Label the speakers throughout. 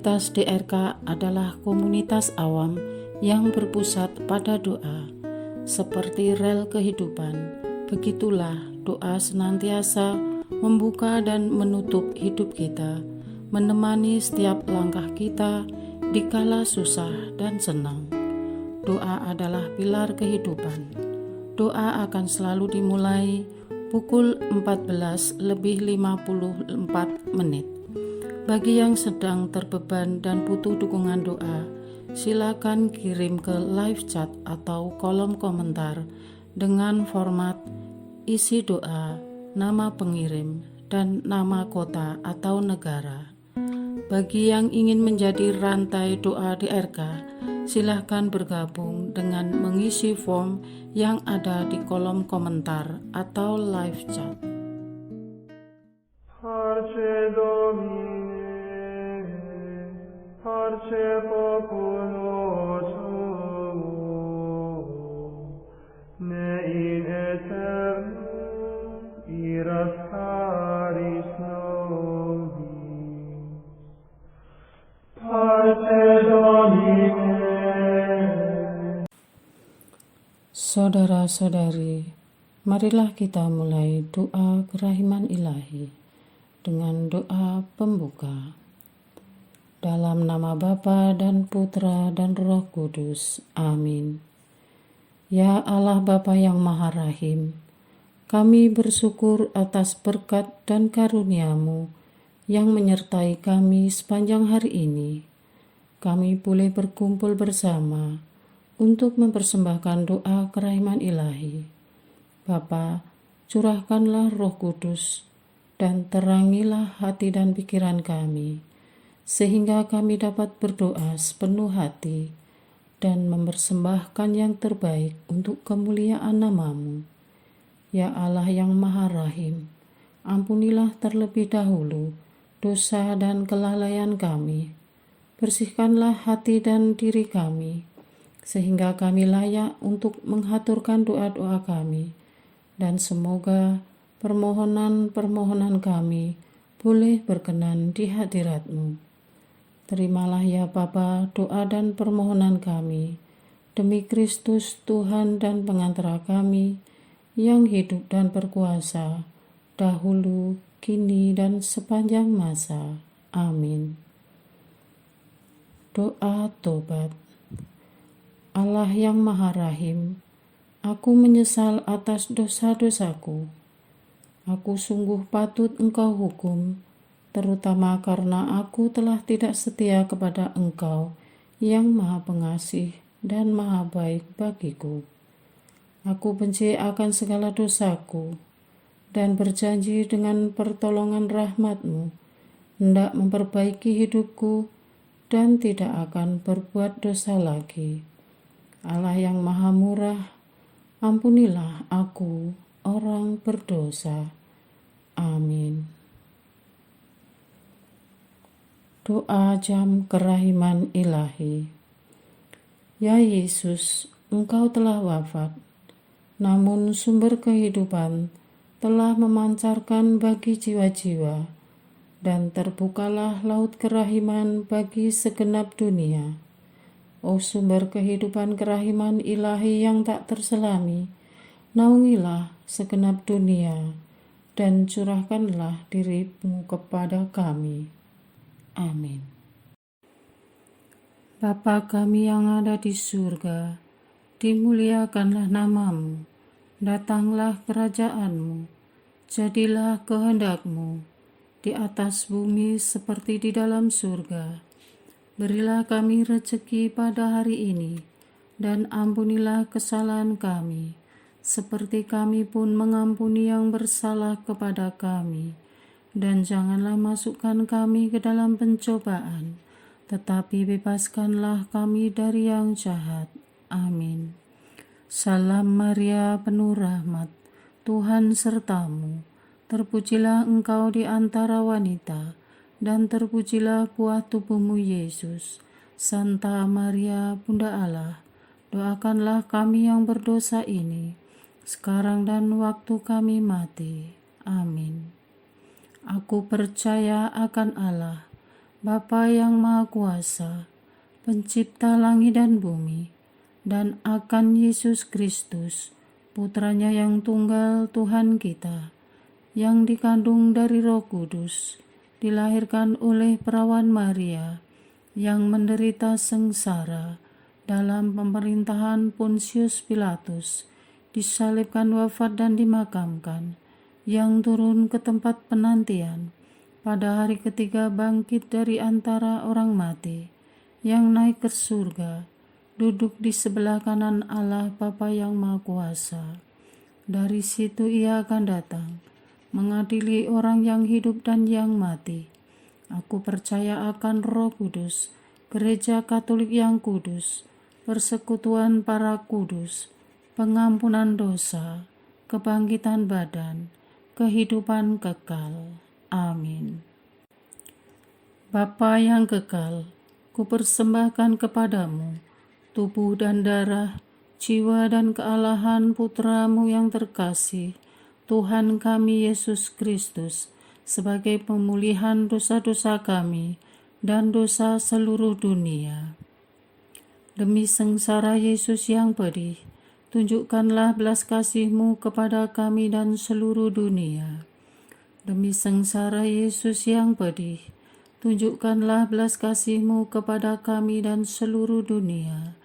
Speaker 1: Komunitas DRK adalah komunitas awam yang berpusat pada doa. Seperti rel kehidupan, begitulah doa senantiasa membuka dan menutup hidup kita, menemani setiap langkah kita di kala susah dan senang. Doa adalah pilar kehidupan. Doa akan selalu dimulai pukul 14:54. Bagi yang sedang terbeban dan butuh dukungan doa, silakan kirim ke live chat atau kolom komentar dengan format isi doa, nama pengirim, dan nama kota atau negara. Bagi yang ingin menjadi rantai doa DRK, silahkan bergabung dengan mengisi form yang ada di kolom komentar atau live chat.
Speaker 2: Parce Domine, parce populo suo, ne in aeternum iras caris nobis. Parce Domine.
Speaker 1: Saudara-saudari, marilah kita mulai doa kerahiman ilahi dengan doa pembuka. Dalam nama Bapa dan Putra dan Roh Kudus. Amin. Ya Allah Bapa yang Maha Rahim, kami bersyukur atas berkat dan karunia-Mu yang menyertai kami sepanjang hari ini. Kami boleh berkumpul bersama untuk mempersembahkan doa kerahiman ilahi. Bapa, curahkanlah Roh Kudus dan terangilah hati dan pikiran kami, sehingga kami dapat berdoa sepenuh hati dan mempersembahkan yang terbaik untuk kemuliaan nama-Mu. Ya Allah yang Maha Rahim, ampunilah terlebih dahulu dosa dan kelalaian kami. Bersihkanlah hati dan diri kami, sehingga kami layak untuk menghaturkan doa-doa kami, dan semoga permohonan-permohonan kami boleh berkenan di hadirat-Mu. Terimalah ya Bapa doa dan permohonan kami, demi Kristus Tuhan dan pengantara kami, yang hidup dan berkuasa, dahulu, kini, dan sepanjang masa. Amin. Doa tobat. Allah yang Maha Rahim, aku menyesal atas dosa-dosaku. Aku sungguh patut Engkau hukum, terutama karena aku telah tidak setia kepada Engkau yang Maha Pengasih dan Maha Baik bagiku. Aku benci akan segala dosaku dan berjanji dengan pertolongan rahmat-Mu hendak memperbaiki hidupku dan tidak akan berbuat dosa lagi. Allah yang Maha Murah, ampunilah aku, orang berdosa. Amin. Doa jam kerahiman ilahi. Ya Yesus, Engkau telah wafat, namun sumber kehidupan telah memancarkan bagi jiwa-jiwa, dan terbukalah laut kerahiman bagi segenap dunia. O sumber kehidupan kerahiman ilahi yang tak terselami, naungilah segenap dunia, dan curahkanlah diri-Mu kepada kami. Amin. Bapa kami yang ada di surga, dimuliakanlah nama-Mu, datanglah kerajaan-Mu, jadilah kehendak-Mu di atas bumi seperti di dalam surga. Berilah kami rezeki pada hari ini, dan ampunilah kesalahan kami, seperti kami pun mengampuni yang bersalah kepada kami. Dan janganlah masukkan kami ke dalam pencobaan, tetapi bebaskanlah kami dari yang jahat. Amin. Salam Maria, penuh rahmat, Tuhan sertamu. Terpujilah engkau di antara wanita, dan terpujilah buah tubuhmu Yesus. Santa Maria, Bunda Allah, doakanlah kami yang berdosa ini, sekarang dan waktu kami mati. Amin. Aku percaya akan Allah, Bapa yang Maha Kuasa, Pencipta langit dan bumi, dan akan Yesus Kristus, Putranya yang tunggal Tuhan kita, yang dikandung dari Roh Kudus, dilahirkan oleh perawan Maria, yang menderita sengsara dalam pemerintahan Pontius Pilatus, disalibkan, wafat dan dimakamkan, yang turun ke tempat penantian, pada hari ketiga bangkit dari antara orang mati, yang naik ke surga, duduk di sebelah kanan Allah Bapa yang Maha Kuasa. Dari situ ia akan datang, mengadili orang yang hidup dan yang mati. Aku percaya akan Roh Kudus, Gereja Katolik yang kudus, persekutuan para kudus, pengampunan dosa, kebangkitan badan, kehidupan kekal. Amin. Bapa yang kekal, kupersembahkan kepadamu tubuh dan darah, jiwa dan kealahan Putramu yang terkasih, Tuhan kami Yesus Kristus, sebagai pemulihan dosa-dosa kami dan dosa seluruh dunia. Demi sengsara Yesus yang pedih, tunjukkanlah belas kasih-Mu kepada kami dan seluruh dunia. Demi sengsara Yesus yang pedih, tunjukkanlah belas kasih-Mu kepada kami dan seluruh dunia.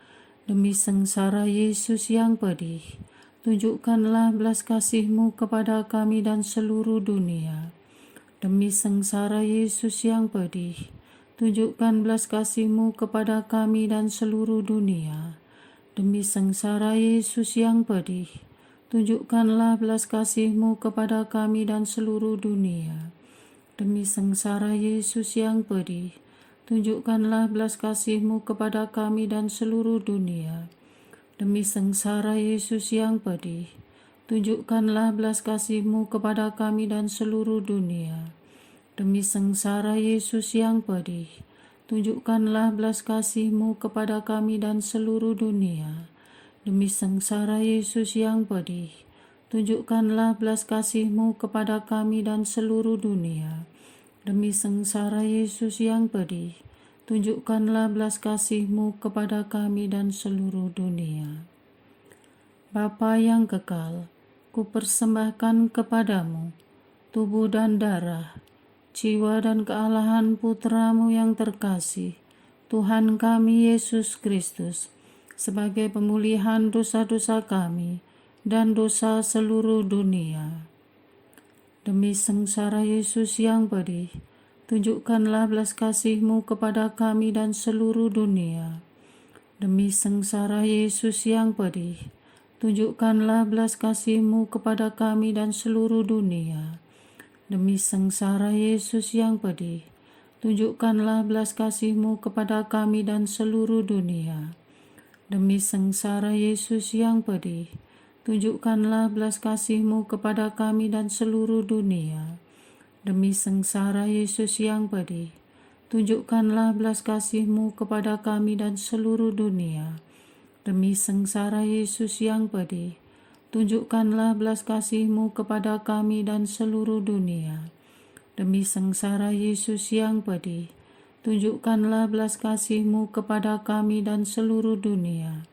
Speaker 1: Demi sengsara Yesus yang pedih, tunjukkanlah belas kasih-Mu kepada kami dan seluruh dunia. Demi sengsara Yesus yang pedih, tunjukkan belas kasih-Mu kepada kami dan seluruh dunia. Demi sengsara Yesus yang pedih, tunjukkanlah belas kasih-Mu kepada kami dan seluruh dunia. Demi sengsara Yesus yang pedih, tunjukkanlah belas kasih-Mu kepada kami dan seluruh dunia. Demi sengsara Yesus yang pedih, tunjukkanlah belas kasih-Mu kepada kami dan seluruh dunia. Demi sengsara Yesus yang pedih, tunjukkanlah belas kasih-Mu kepada kami dan seluruh dunia. Demi sengsara Yesus yang pedih, tunjukkanlah belas kasih-Mu kepada kami dan seluruh dunia. Demi sengsara Yesus yang pedih, tunjukkanlah belas kasih-Mu kepada kami dan seluruh dunia. Bapa yang kekal, kupersembahkan kepadamu tubuh dan darah, jiwa dan kealahan Putramu yang terkasih, Tuhan kami Yesus Kristus, sebagai pemulihan dosa-dosa kami dan dosa seluruh dunia. Demi sengsara Yesus yang pedih, tunjukkanlah belas kasih-Mu kepada kami dan seluruh dunia. Demi sengsara Yesus yang pedih, tunjukkanlah belas kasih-Mu kepada kami dan seluruh dunia. Demi sengsara Yesus yang pedih, tunjukkanlah belas kasih-Mu kepada kami dan seluruh dunia. Demi sengsara Yesus yang pedih, tunjukkanlah belas kasih-Mu kepada kami dan seluruh dunia. Demi sengsara Yesus yang pedih, tunjukkanlah belas kasih-Mu kepada kami dan seluruh dunia. Demi sengsara Yesus yang pedih, tunjukkanlah belas kasih-Mu kepada kami dan seluruh dunia. Demi sengsara Yesus yang pedih, tunjukkanlah belas kasih-Mu kepada kami dan seluruh dunia.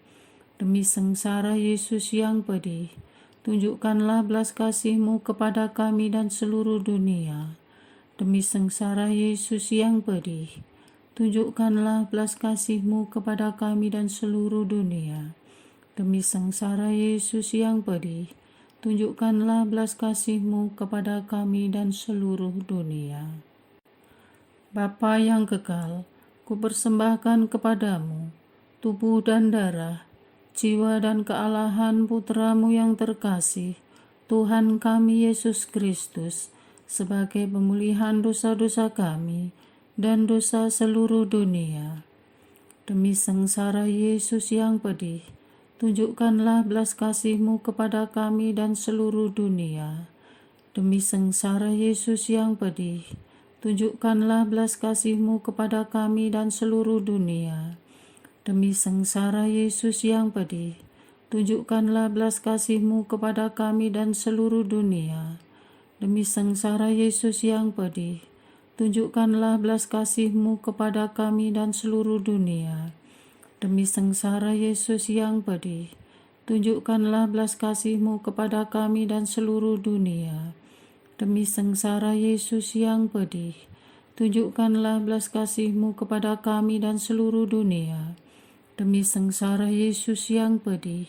Speaker 1: Demi sengsara Yesus yang pedih, tunjukkanlah belas kasih-Mu kepada kami dan seluruh dunia. Demi sengsara Yesus yang pedih, tunjukkanlah belas kasih-Mu kepada kami dan seluruh dunia. Demi sengsara Yesus yang pedih, tunjukkanlah belas kasih-Mu kepada kami dan seluruh dunia. Bapa yang kekal, kupersembahkan kepadamu tubuh dan darah, jiwa dan kealahan Putramu yang terkasih, Tuhan kami Yesus Kristus, sebagai pemulihan dosa-dosa kami dan dosa seluruh dunia. Demi sengsara Yesus yang pedih, tunjukkanlah belas kasih-Mu kepada kami dan seluruh dunia. Demi sengsara Yesus yang pedih, tunjukkanlah belas kasih-Mu kepada kami dan seluruh dunia. Demi sengsara Yesus yang pedih, tunjukkanlah belas kasih-Mu kepada kami dan seluruh dunia. Demi sengsara Yesus yang pedih, tunjukkanlah belas kasih-Mu kepada kami dan seluruh dunia. Demi sengsara Yesus yang pedih, tunjukkanlah belas kasih-Mu kepada kami dan seluruh dunia. Demi sengsara Yesus yang pedih, tunjukkanlah belas kasih-Mu kepada kami dan seluruh dunia. Demi sengsara Yesus yang pedih,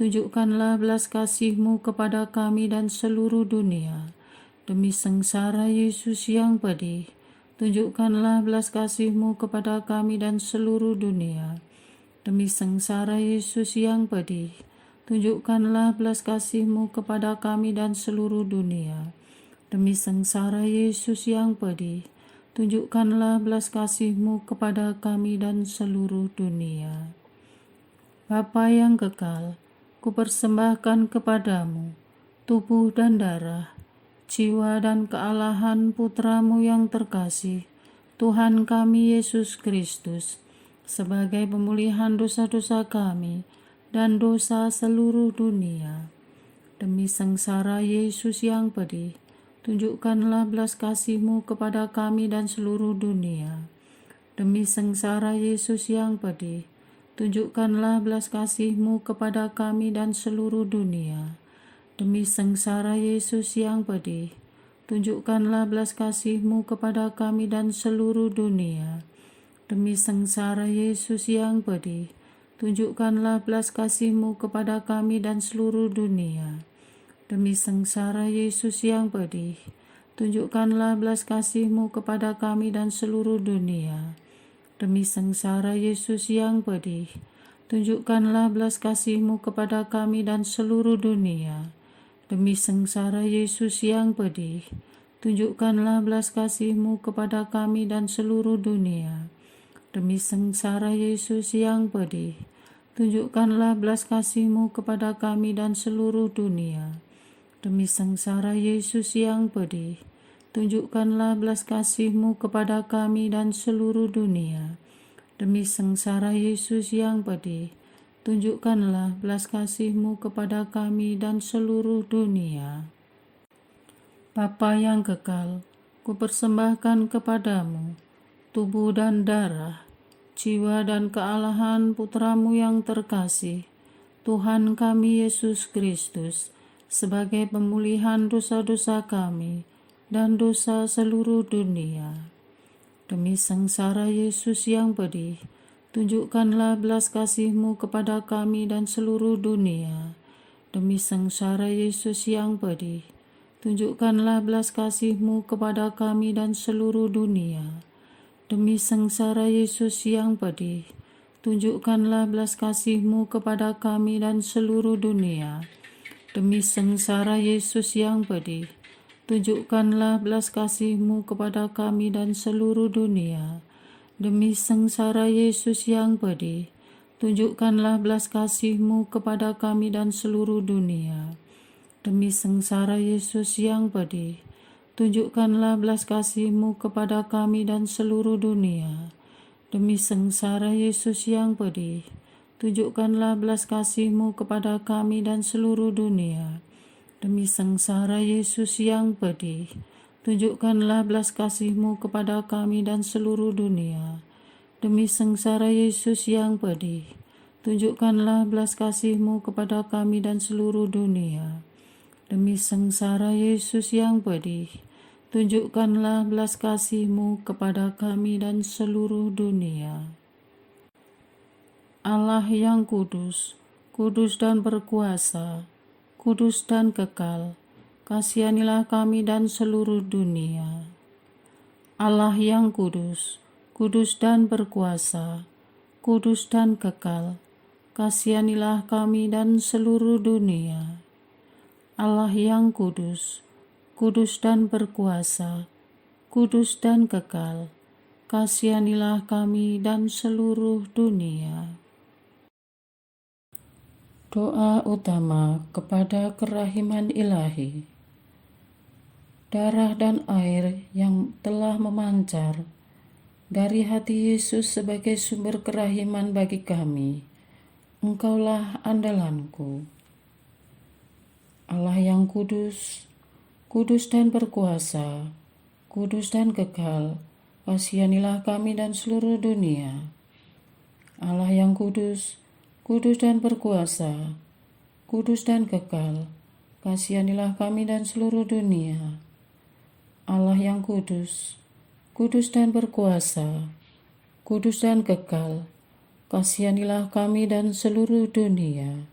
Speaker 1: tunjukkanlah belas kasih-Mu kepada kami dan seluruh dunia. Demi sengsara Yesus yang pedih, tunjukkanlah belas kasih-Mu kepada kami dan seluruh dunia. Demi sengsara Yesus yang pedih, tunjukkanlah belas kasih-Mu kepada kami dan seluruh dunia. Demi sengsara Yesus yang pedih, tunjukkanlah belas kasih-Mu kepada kami dan seluruh dunia. Bapa yang kekal, kupersembahkan kepadamu tubuh dan darah, jiwa dan kealahan Putra-Mu yang terkasih, Tuhan kami Yesus Kristus, sebagai pemulihan dosa-dosa kami dan dosa seluruh dunia. Demi sengsara Yesus yang pedih, tunjukkanlah belas kasih-Mu kepada kami dan seluruh dunia. Demi sengsara Yesus yang pedih, tunjukkanlah belas kasih-Mu kepada kami dan seluruh dunia. Demi sengsara Yesus yang pedih, tunjukkanlah belas kasih-Mu kepada kami dan seluruh dunia. Demi sengsara Yesus yang pedih, tunjukkanlah belas kasih-Mu kepada kami dan seluruh dunia. Demi sengsara Yesus yang pedih, tunjukkanlah belas kasih-Mu kepada kami dan seluruh dunia. Demi sengsara Yesus yang pedih, tunjukkanlah belas kasih-Mu kepada kami dan seluruh dunia. Demi sengsara Yesus yang pedih, tunjukkanlah belas kasih-Mu kepada kami dan seluruh dunia. Demi sengsara Yesus yang pedih, tunjukkanlah belas kasih-Mu kepada kami dan seluruh dunia. Demi sengsara Yesus yang pedih, tunjukkanlah belas kasih-Mu kepada kami dan seluruh dunia. Demi sengsara Yesus yang pedih, tunjukkanlah belas kasih-Mu kepada kami dan seluruh dunia. Bapa yang kekal, kupersembahkan kepadamu tubuh dan darah, jiwa dan kealahan Putra-Mu yang terkasih, Tuhan kami Yesus Kristus, sebagai pemulihan dosa-dosa kami dan dosa seluruh dunia. Demi sengsara Yesus yang pedih, tunjukkanlah belas kasih-Mu kepada kami dan seluruh dunia. Demi sengsara Yesus yang pedih, tunjukkanlah belas kasih-Mu kepada kami dan seluruh dunia. Demi sengsara Yesus yang pedih, tunjukkanlah belas kasih-Mu kepada kami dan seluruh dunia. Demi sengsara Yesus yang pedih, tunjukkanlah belas kasih-Mu kepada kami dan seluruh dunia. Demi sengsara Yesus yang pedih, tunjukkanlah belas kasih-Mu kepada kami dan seluruh dunia. Demi sengsara Yesus yang pedih, tunjukkanlah belas kasih-Mu kepada kami dan seluruh dunia. Demi sengsara Yesus yang pedih, tunjukkanlah belas kasih-Mu kepada kami dan seluruh dunia. Demi sengsara Yesus yang pedih, tunjukkanlah belas kasih-Mu kepada kami dan seluruh dunia. Demi sengsara Yesus yang pedih, tunjukkanlah belas kasih-Mu kepada kami dan seluruh dunia. Demi sengsara Yesus yang pedih, tunjukkanlah belas kasih-Mu kepada kami dan seluruh dunia. Allah yang kudus, kudus dan berkuasa, kudus dan kekal, kasihanilah kami dan seluruh dunia. Allah yang kudus, kudus dan berkuasa, kudus dan kekal, kasihanilah kami dan seluruh dunia. Allah yang kudus, kudus dan berkuasa, kudus dan kekal, kasihanilah kami dan seluruh dunia. Doa utama kepada kerahiman ilahi. Darah dan air yang telah memancar dari hati Yesus sebagai sumber kerahiman bagi kami, Engkaulah andalanku. Allah yang kudus, kudus dan berkuasa, kudus dan kekal, kasihanilah kami dan seluruh dunia. Allah yang kudus, kudus dan berkuasa, kudus dan kekal, kasihanilah kami dan seluruh dunia. Allah yang kudus, kudus dan berkuasa, kudus dan kekal, kasihanilah kami dan seluruh dunia.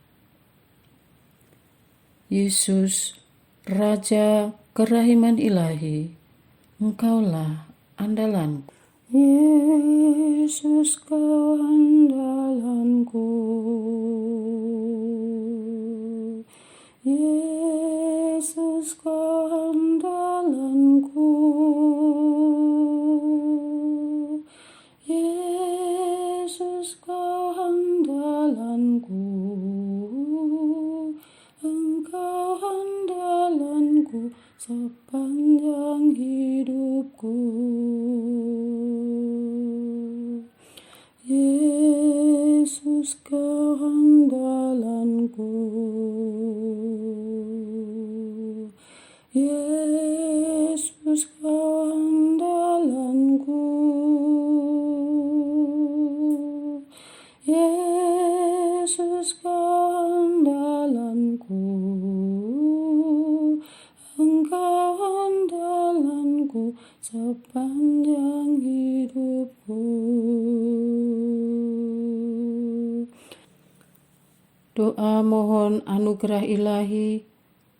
Speaker 1: Yesus, Raja kerahiman ilahi, Engkaulah andalanku. Yesus, Kau andalanku. Yesus, Kau andalanku. Yesus, Kau andalanku. Engkau andalanku sepanjang hidupku. Yesus, Kau andalanku. Yesus, Kau andalanku. Yesus, Kau andalanku. Engkau andalanku sepanjang hidupku. Doa mohon anugerah ilahi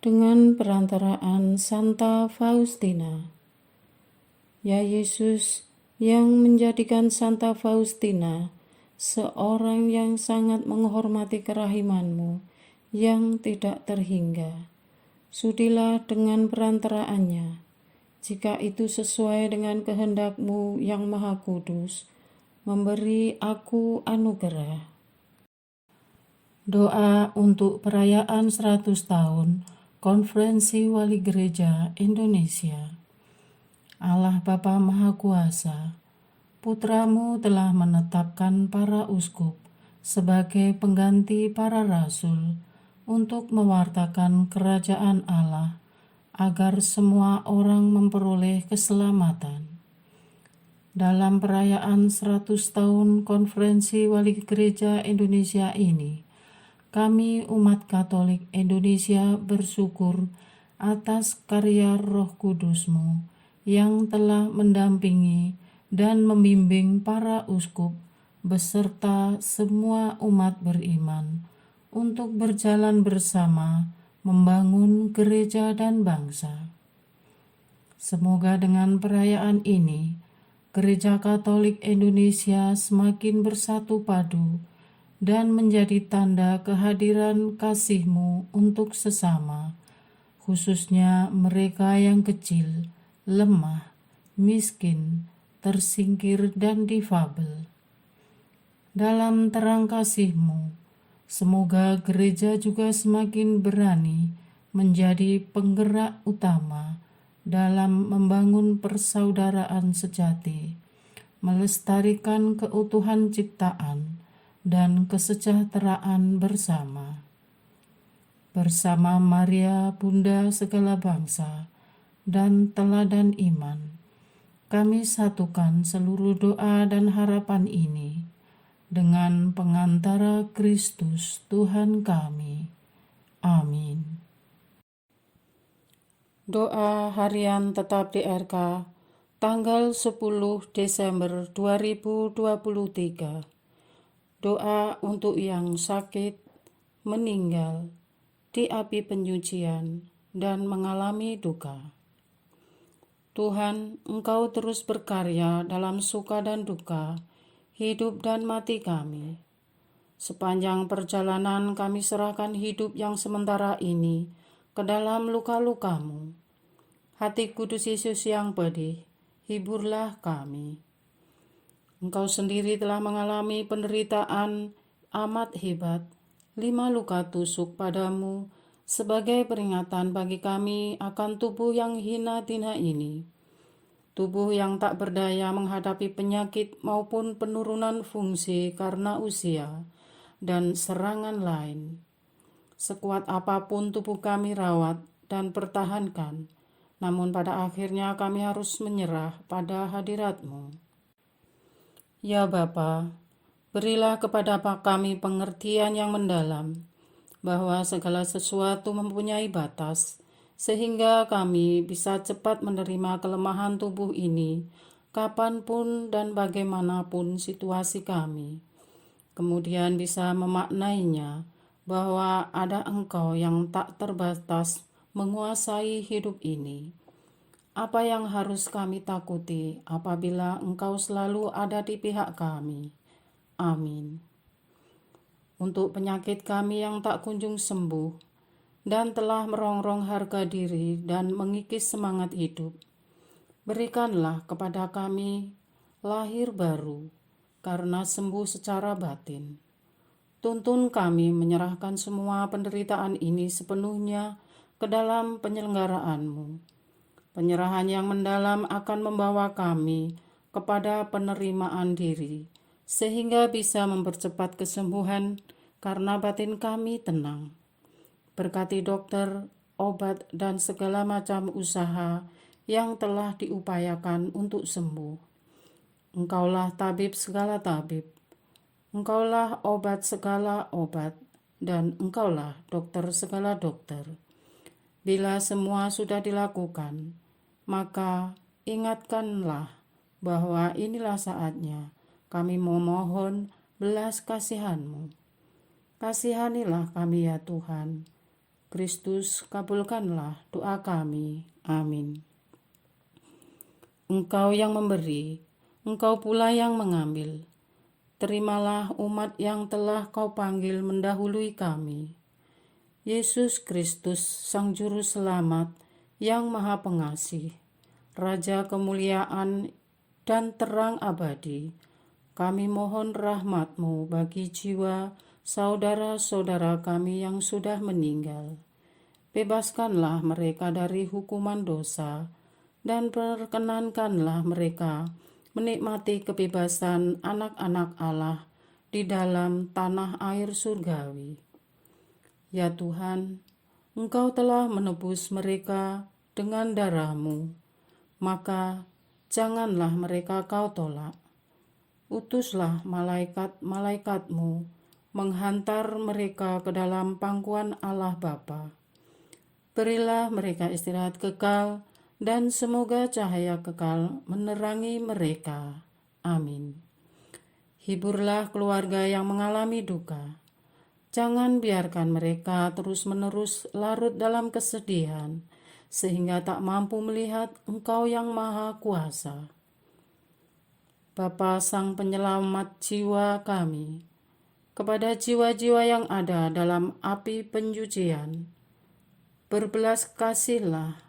Speaker 1: dengan perantaraan Santa Faustina. Ya Yesus, yang menjadikan Santa Faustina seorang yang sangat menghormati kerahiman-Mu yang tidak terhingga, sudilah dengan perantaraannya, jika itu sesuai dengan kehendak-Mu yang maha kudus, memberi aku anugerah. Doa untuk perayaan 100 tahun Konferensi Wali Gereja Indonesia. Allah Bapa Maha Kuasa, Putra-Mu telah menetapkan para uskup sebagai pengganti para rasul untuk mewartakan kerajaan Allah agar semua orang memperoleh keselamatan. Dalam perayaan 100 tahun Konferensi Wali Gereja Indonesia ini, kami umat Katolik Indonesia bersyukur atas karya Roh Kudus-Mu yang telah mendampingi dan membimbing para uskup beserta semua umat beriman untuk berjalan bersama membangun gereja dan bangsa. Semoga dengan perayaan ini, Gereja Katolik Indonesia semakin bersatu padu dan menjadi tanda kehadiran kasih-Mu untuk sesama, khususnya mereka yang kecil, lemah, miskin, tersingkir, dan difabel. Dalam terang kasih-Mu, semoga gereja juga semakin berani menjadi penggerak utama dalam membangun persaudaraan sejati, melestarikan keutuhan ciptaan, dan kesejahteraan bersama. Bersama Maria, Bunda segala bangsa, dan teladan iman, kami satukan seluruh doa dan harapan ini dengan pengantara Kristus Tuhan kami. Amin. Doa harian tetap DRK tanggal 10 Desember 2023. Doa untuk yang sakit, meninggal, di api penyucian, dan mengalami duka. Tuhan, Engkau terus berkarya dalam suka dan duka, hidup dan mati kami. Sepanjang perjalanan kami serahkan hidup yang sementara ini ke dalam luka-luka-Mu. Hati kudus Yesus yang pedih, hiburlah kami. Engkau sendiri telah mengalami penderitaan amat hebat, 5 luka tusuk padamu, sebagai peringatan bagi kami akan tubuh yang hina-hina ini. Tubuh yang tak berdaya menghadapi penyakit maupun penurunan fungsi karena usia dan serangan lain. Sekuat apapun tubuh kami rawat dan pertahankan, namun pada akhirnya kami harus menyerah pada hadirat-Mu. Ya Bapa, berilah kepada kami pengertian yang mendalam, bahwa segala sesuatu mempunyai batas, sehingga kami bisa cepat menerima kelemahan tubuh ini, kapanpun dan bagaimanapun situasi kami. Kemudian bisa memaknainya, bahwa ada Engkau yang tak terbatas menguasai hidup ini. Apa yang harus kami takuti apabila Engkau selalu ada di pihak kami? Amin. Untuk penyakit kami yang tak kunjung sembuh dan telah merongrong harga diri dan mengikis semangat hidup, berikanlah kepada kami lahir baru karena sembuh secara batin. Tuntun kami menyerahkan semua penderitaan ini sepenuhnya ke dalam penyelenggaraan-Mu. Penyerahan yang mendalam akan membawa kami kepada penerimaan diri, sehingga bisa mempercepat kesembuhan karena batin kami tenang. Berkati dokter, obat, dan segala macam usaha yang telah diupayakan untuk sembuh. Engkaulah tabib segala tabib, Engkaulah obat segala obat, dan Engkaulah dokter segala dokter. Bila semua sudah dilakukan, maka ingatkanlah bahwa inilah saatnya kami memohon belas kasihan-Mu. Kasihanilah kami ya Tuhan. Kristus, kabulkanlah doa kami. Amin. Engkau yang memberi, Engkau pula yang mengambil. Terimalah umat yang telah Kau panggil mendahului kami. Yesus Kristus, Sang Juru Selamat, yang Maha Pengasih, Raja kemuliaan dan terang abadi, kami mohon rahmat-Mu bagi jiwa saudara-saudara kami yang sudah meninggal. Bebaskanlah mereka dari hukuman dosa, dan perkenankanlah mereka menikmati kebebasan anak-anak Allah di dalam tanah air surgawi. Ya Tuhan, Engkau telah menebus mereka dengan darah-Mu, maka janganlah mereka Kau tolak. Utuslah malaikat-malaikat-Mu menghantar mereka ke dalam pangkuan Allah Bapa. Berilah mereka istirahat kekal, dan semoga cahaya kekal menerangi mereka. Amin. Hiburlah keluarga yang mengalami duka. Jangan biarkan mereka terus-menerus larut dalam kesedihan, sehingga tak mampu melihat Engkau yang Maha Kuasa. Bapa Sang Penyelamat jiwa kami, kepada jiwa-jiwa yang ada dalam api penyucian, berbelas kasihlah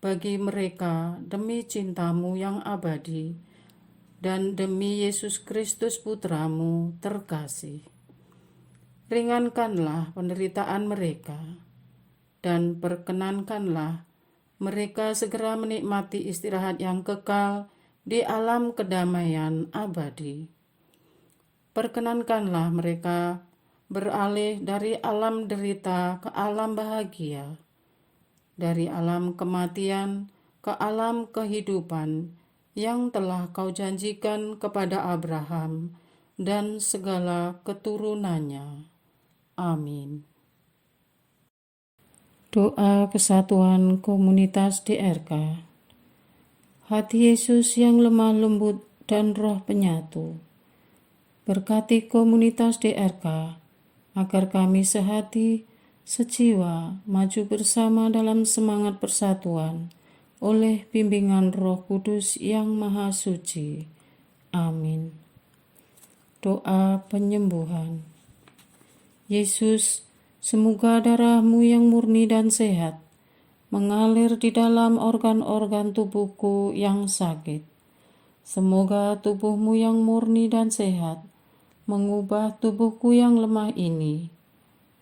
Speaker 1: bagi mereka demi cinta-Mu yang abadi dan demi Yesus Kristus Putra-Mu terkasih. Ringankanlah penderitaan mereka dan perkenankanlah mereka segera menikmati istirahat yang kekal di alam kedamaian abadi. Perkenankanlah mereka beralih dari alam derita ke alam bahagia, dari alam kematian ke alam kehidupan yang telah Kau janjikan kepada Abraham dan segala keturunannya. Amin. Doa kesatuan komunitas DRK. Hati Yesus yang lemah lembut dan roh penyatu, berkati komunitas DRK agar kami sehati, sejiwa, maju bersama dalam semangat persatuan oleh bimbingan Roh Kudus yang Maha Suci. Amin. Doa penyembuhan. Yesus, semoga darah-Mu yang murni dan sehat mengalir di dalam organ-organ tubuhku yang sakit. Semoga tubuh-Mu yang murni dan sehat mengubah tubuhku yang lemah ini,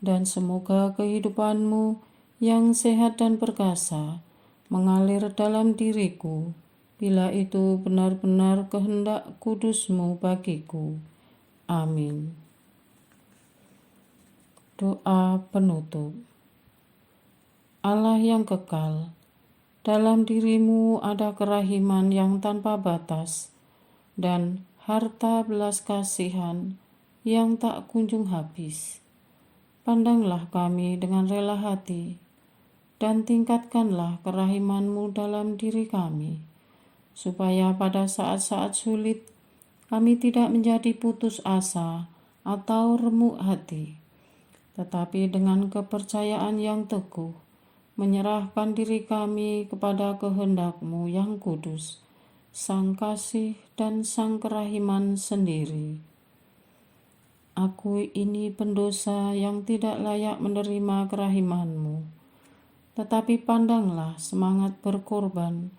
Speaker 1: dan semoga kehidupan-Mu yang sehat dan perkasa mengalir dalam diriku, bila itu benar-benar kehendak kudus-Mu bagiku. Amin. Doa penutup. Allah yang kekal, Dalam dirimu ada kerahiman yang tanpa batas dan harta belas kasihan yang tak kunjung habis. Pandanglah kami dengan rela hati dan tingkatkanlah kerahiman-Mu dalam diri kami, supaya pada saat-saat sulit kami tidak menjadi putus asa atau remuk hati, tetapi dengan kepercayaan yang teguh menyerahkan diri kami kepada kehendak-Mu yang kudus, Sang Kasih dan Sang Kerahiman sendiri. Aku ini pendosa yang tidak layak menerima kerahiman-Mu, tetapi pandanglah semangat berkorban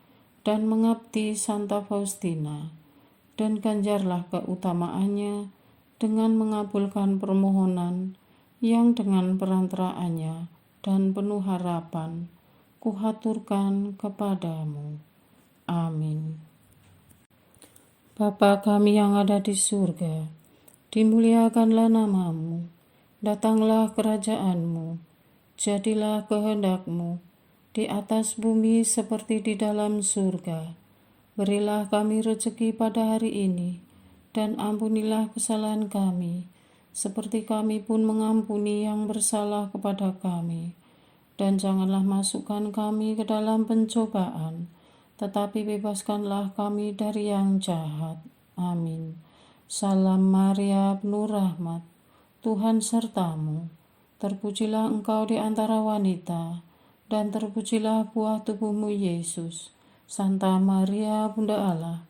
Speaker 1: dan mengabdi Santa Faustina, dan ganjarlah keutamaannya dengan mengabulkan permohonan yang dengan perantaraannya dan penuh harapan kuhaturkan kepadamu. Amin. Bapa kami yang ada di surga, dimuliakanlah nama-Mu, datanglah kerajaan-Mu, jadilah kehendak-Mu di atas bumi seperti di dalam surga. Berilah kami rezeki pada hari ini, dan ampunilah kesalahan kami, seperti kami pun mengampuni yang bersalah kepada kami. Dan janganlah masukkan kami ke dalam pencobaan, tetapi bebaskanlah kami dari yang jahat. Amin. Salam Maria, penuh rahmat, Tuhan sertamu. Terpujilah engkau di antara wanita, dan terpujilah buah tubuhmu Yesus. Santa Maria, Bunda Allah,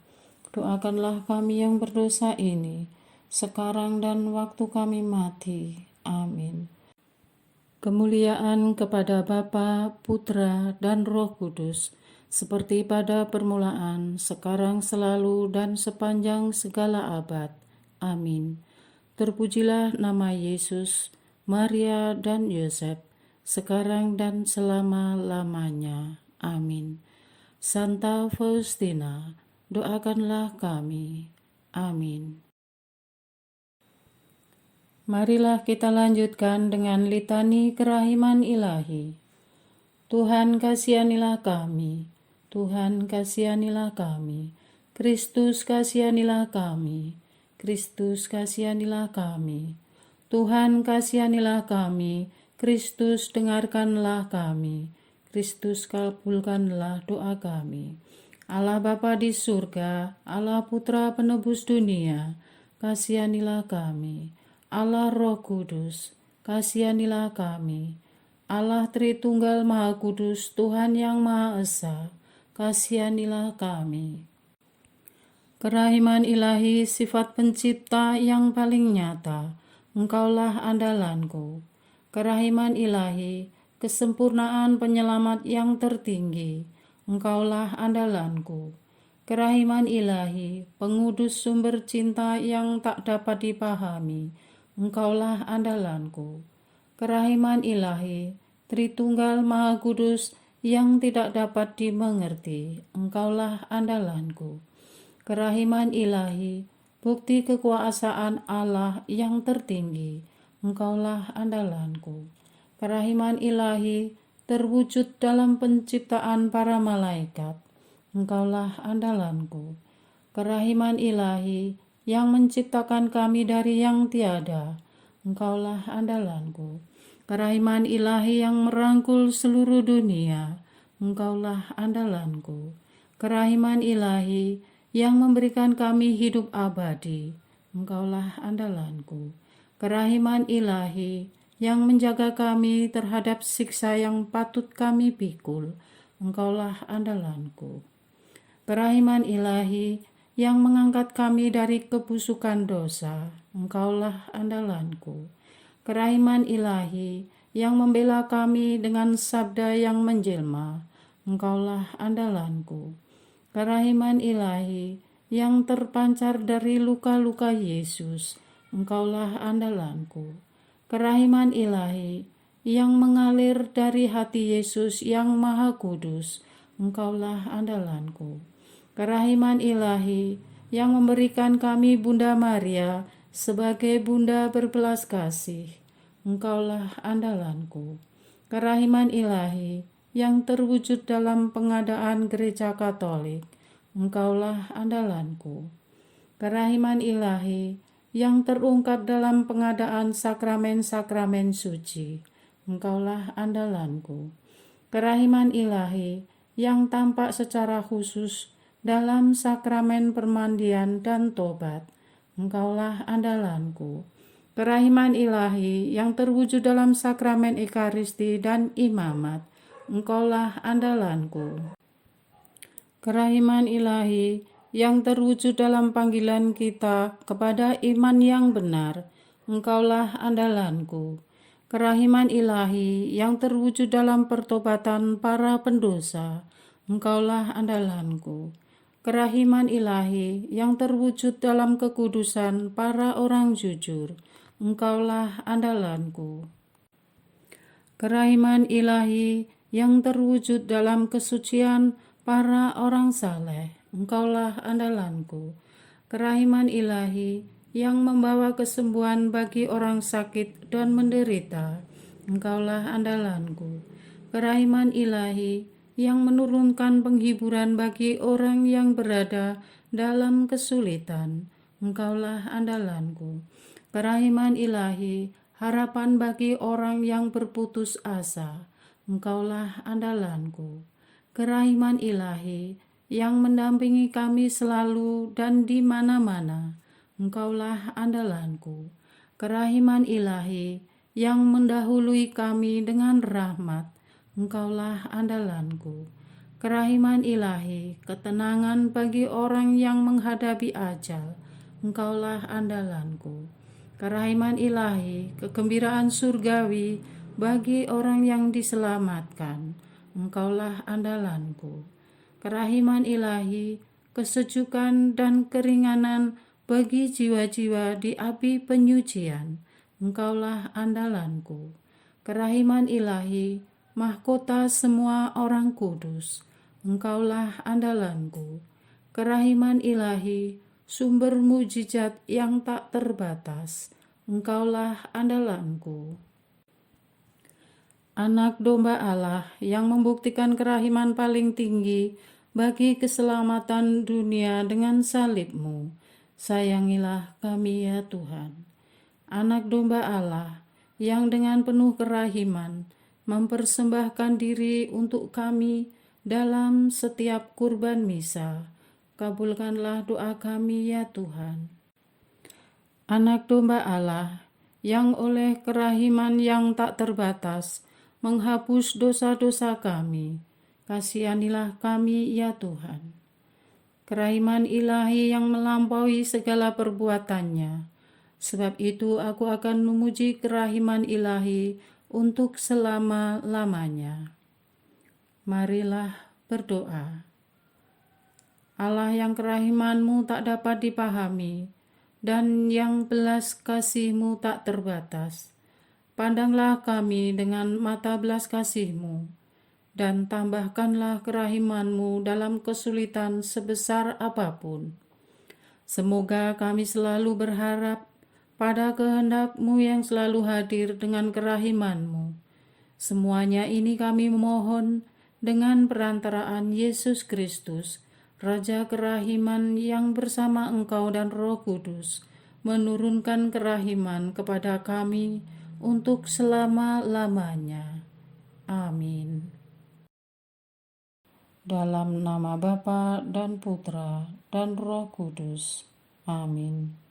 Speaker 1: doakanlah kami yang berdosa ini, sekarang dan waktu kami mati. Amin. Kemuliaan kepada Bapa, Putra, dan Roh Kudus, seperti pada permulaan, sekarang, selalu, dan sepanjang segala abad. Amin. Terpujilah nama Yesus, Maria, dan Yosef, sekarang dan selama-lamanya. Amin. Santa Faustina, doakanlah kami. Amin. Marilah kita lanjutkan dengan litani kerahiman ilahi. Tuhan kasihanilah kami, Tuhan kasihanilah kami, Kristus kasihanilah kami, Kristus kasihanilah kami, Tuhan kasihanilah kami, Kristus dengarkanlah kami, Kristus kabulkanlah doa kami. Allah Bapa di surga, Allah Putra penebus dunia, kasihanilah kami. Allah Roh Kudus, kasihanilah kami. Allah Tritunggal Maha Kudus, Tuhan yang Maha Esa, kasihanilah kami. Kerahiman ilahi, sifat pencipta yang paling nyata, Engkaulah andalanku. Kerahiman ilahi, kesempurnaan penyelamat yang tertinggi, Engkaulah andalanku. Kerahiman ilahi, pengudus sumber cinta yang tak dapat dipahami, Engkaulah andalanku. Kerahiman ilahi, Tritunggal Maha Kudus yang tidak dapat dimengerti, Engkaulah andalanku. Kerahiman ilahi, bukti kekuasaan Allah yang tertinggi, Engkaulah andalanku. Kerahiman ilahi, terwujud dalam penciptaan para malaikat, Engkaulah andalanku. Kerahiman ilahi, yang menciptakan kami dari yang tiada, Engkaulah andalanku. Kerahiman ilahi yang merangkul seluruh dunia, Engkaulah andalanku. Kerahiman ilahi yang memberikan kami hidup abadi, Engkaulah andalanku. Kerahiman ilahi yang menjaga kami terhadap siksa yang patut kami pikul, Engkaulah andalanku. Kerahiman ilahi yang mengangkat kami dari kebusukan dosa, Engkaulah andalanku. Kerahiman ilahi yang membela kami dengan sabda yang menjelma, Engkaulah andalanku. Kerahiman ilahi yang terpancar dari luka-luka Yesus, Engkaulah andalanku. Kerahiman ilahi yang mengalir dari hati Yesus yang Maha Kudus, Engkaulah andalanku. Kerahiman ilahi yang memberikan kami Bunda Maria sebagai Bunda berbelas kasih, Engkaulah andalanku. Kerahiman ilahi yang terwujud dalam pengadaan gereja Katolik, Engkaulah andalanku. Kerahiman ilahi yang terungkap dalam pengadaan sakramen-sakramen suci, Engkaulah andalanku. Kerahiman ilahi yang tampak secara khusus dalam sakramen permandian dan tobat, Engkaulah andalanku. Kerahiman ilahi yang terwujud dalam sakramen ekaristi dan imamat, Engkaulah andalanku. Kerahiman ilahi yang terwujud dalam panggilan kita kepada iman yang benar, Engkaulah andalanku. Kerahiman ilahi yang terwujud dalam pertobatan para pendosa, Engkaulah andalanku. Kerahiman ilahi yang terwujud dalam kekudusan para orang jujur, Engkaulah andalanku. Kerahiman ilahi yang terwujud dalam kesucian para orang saleh, Engkaulah andalanku. Kerahiman ilahi yang membawa kesembuhan bagi orang sakit dan menderita, Engkaulah andalanku. Kerahiman ilahi yang menurunkan penghiburan bagi orang yang berada dalam kesulitan, Engkaulah andalanku. Kerahiman ilahi, harapan bagi orang yang berputus asa, Engkaulah andalanku. Kerahiman ilahi yang mendampingi kami selalu dan di mana-mana, Engkaulah andalanku. Kerahiman ilahi yang mendahului kami dengan rahmat, Engkaulah andalanku. Kerahiman ilahi, ketenangan bagi orang yang menghadapi ajal, Engkaulah andalanku. Kerahiman ilahi, kegembiraan surgawi bagi orang yang diselamatkan, Engkaulah andalanku. Kerahiman ilahi, kesejukan dan keringanan bagi jiwa-jiwa di api penyucian, Engkaulah andalanku. Kerahiman ilahi, mahkota semua orang kudus, Engkaulah andalanku. Kerahiman ilahi, sumber mujizat yang tak terbatas, Engkaulah andalanku. Anak domba Allah yang membuktikan kerahiman paling tinggi bagi keselamatan dunia dengan salib-Mu, sayangilah kami ya Tuhan. Anak domba Allah yang dengan penuh kerahiman mempersembahkan diri untuk kami dalam setiap kurban misa, kabulkanlah doa kami ya Tuhan. Anak domba Allah yang oleh kerahiman yang tak terbatas menghapus dosa-dosa kami, kasihanilah kami ya Tuhan. Kerahiman ilahi yang melampaui segala perbuatannya, sebab itu aku akan memuji kerahiman ilahi untuk selama-lamanya. Marilah berdoa. Allah yang kerahiman-Mu tak dapat dipahami dan yang belas kasih-Mu tak terbatas, pandanglah kami dengan mata belas kasih-Mu dan tambahkanlah kerahiman-Mu dalam kesulitan sebesar apapun. Semoga kami selalu berharap pada kehendak-Mu yang selalu hadir dengan kerahiman-Mu. Semuanya ini kami memohon dengan perantaraan Yesus Kristus, Raja kerahiman yang bersama Engkau dan Roh Kudus menurunkan kerahiman kepada kami untuk selama-lamanya. Amin. Dalam nama Bapa dan Putra dan Roh Kudus. Amin.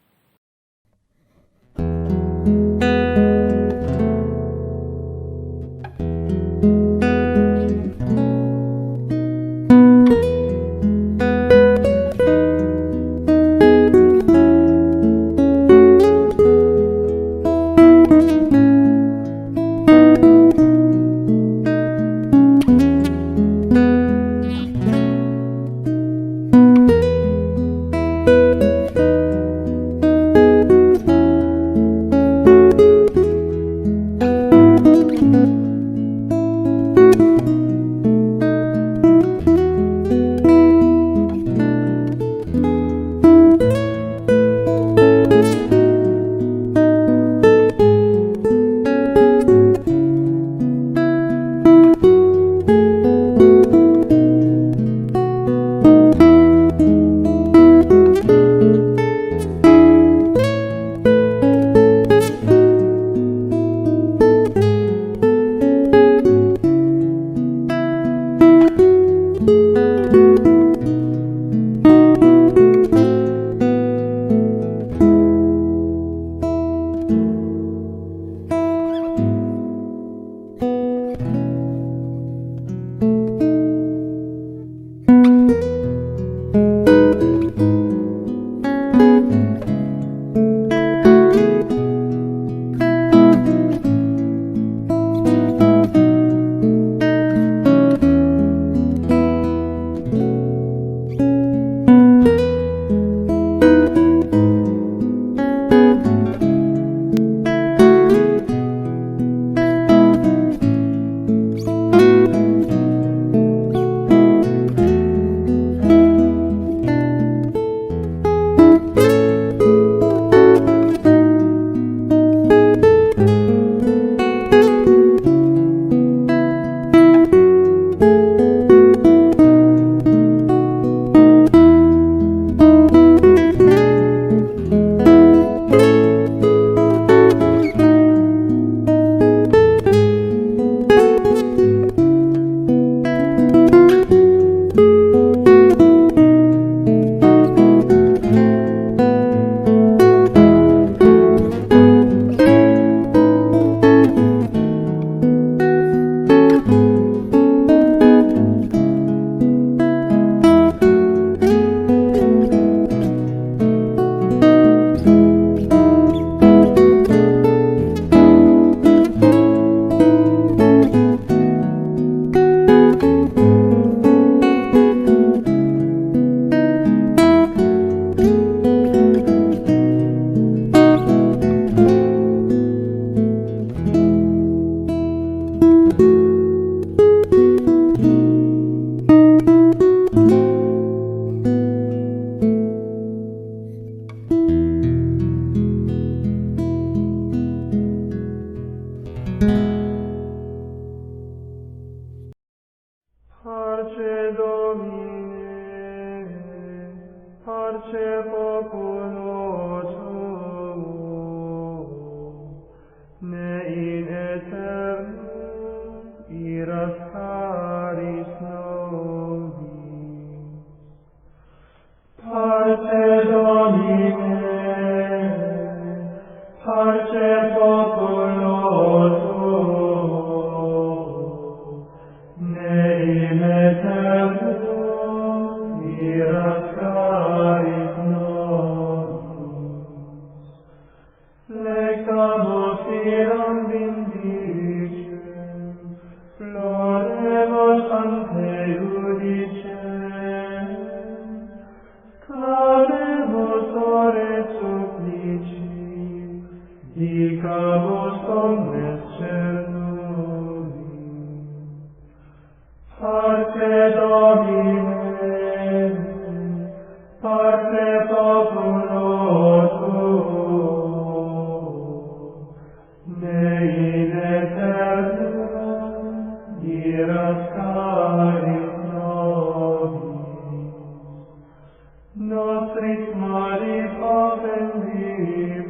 Speaker 2: nostris Maris offendimus,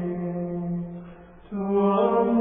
Speaker 2: tuam